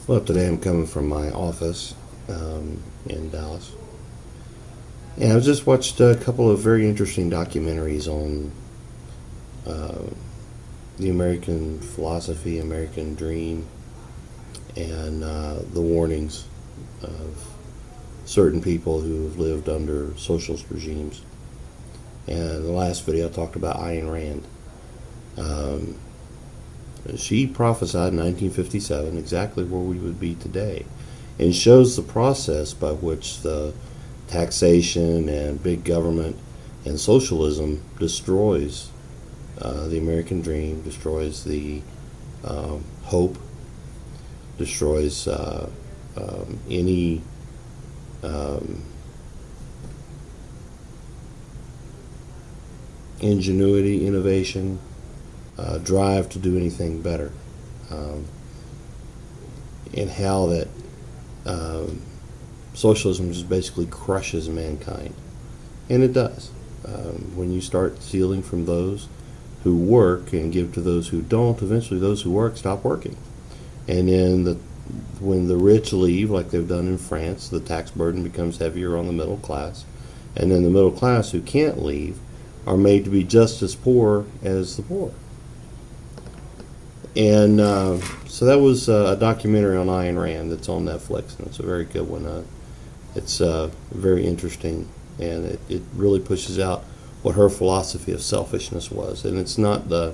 Well, today I'm coming from my office in Dallas. And I've just watched a couple of very interesting documentaries on uh, the American philosophy, American dream, and the warnings of certain people who have lived under socialist regimes. And the last video I talked about Ayan Rand. Um, she prophesied in 1957 exactly where we would be today, and shows the process by which the taxation and big government and socialism destroys the American dream, destroys the hope, destroys any um, ingenuity, innovation, drive to do anything better, um, and how that um, socialism just basically crushes mankind. And it does. When you start stealing from those who work and give to those who don't, eventually those who work stop working. And then when the rich leave, like they've done in France, the tax burden becomes heavier on the middle class. And then the middle class who can't leave are made to be just as poor as the poor. And so that was a documentary on Ayn Rand that's on Netflix, and it's a very good one. It's very interesting, and it really pushes out what her philosophy of selfishness was. And it's not the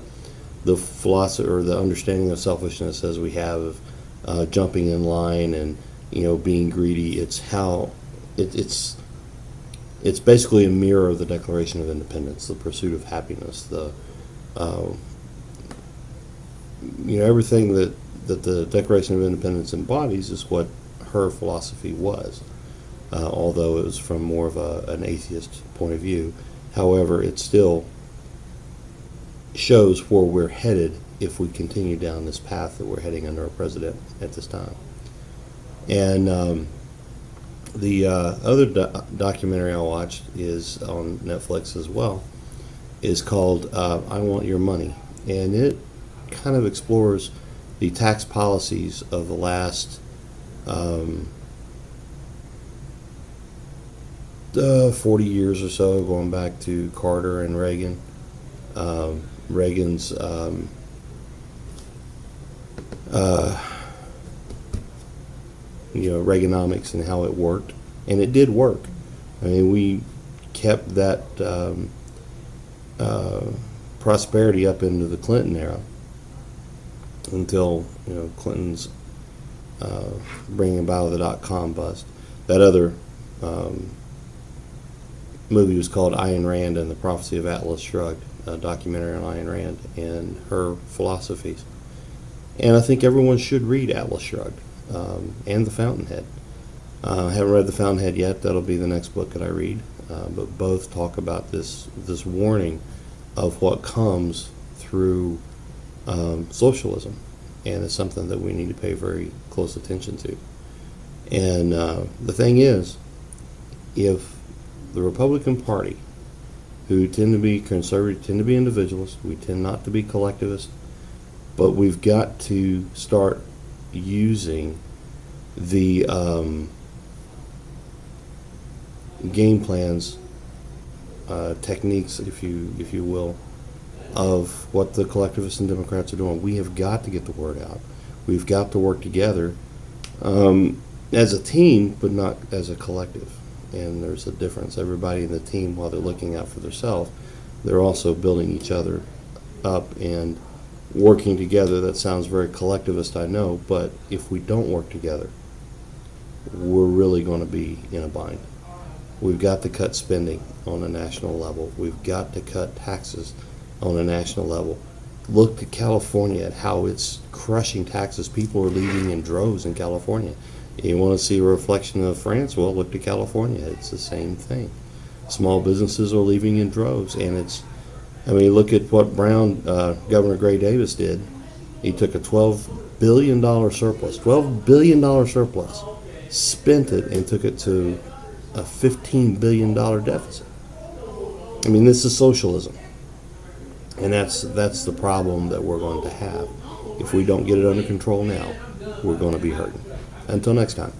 philosophy or the understanding of selfishness as we have of jumping in line and being greedy. It's how it's basically a mirror of the Declaration of Independence, the pursuit of happiness, the everything that the Declaration of Independence embodies is what her philosophy was, although it was from more of an atheist point of view. However, it still shows where we're headed if we continue down this path that we're heading under our president at this time. And the other documentary I watched is on Netflix as well, is called I Want Your Money. And it kind of explores the tax policies of the last 40 years or so, going back to Carter and Reagan. Reagan's Reaganomics and how it worked, and it did work. I mean, we kept that prosperity up into the Clinton era until Clinton's bringing about the .com bust. That other movie was called Ayan Rand and the Prophecy of Atlas Shrugged, a documentary on Ayan Rand and her philosophies. And I think everyone should read Atlas Shrugged and The Fountainhead. I haven't read The Fountainhead yet. That'll be the next book that I read. But both talk about this warning of what comes through socialism, and it's something that we need to pay very close attention to. And the thing is, if the Republican Party, who tend to be conservative, tend to be individualists, we tend not to be collectivists, but we've got to start using the game plans, techniques, if you will, of what the collectivists and Democrats are doing. We have got to get the word out. We've got to work together as a team, but not as a collective. And there's a difference. Everybody in the team, while they're looking out for themselves, they're also building each other up and working together. That sounds very collectivist, I know, but if we don't work together, we're really going to be in a bind. We've got to cut spending on a national level. We've got to cut taxes on a national level. Look to California at how it's crushing taxes. People are leaving in droves in California. You want to see a reflection of France? Well, look to California. It's the same thing. Small businesses are leaving in droves, and look at what Governor Gray Davis did. He took a $12 billion surplus, spent it, and took it to a $15 billion deficit. I mean, this is socialism. And that's the problem that we're going to have if we don't get it under control now. we're going to be hurting. Until next time.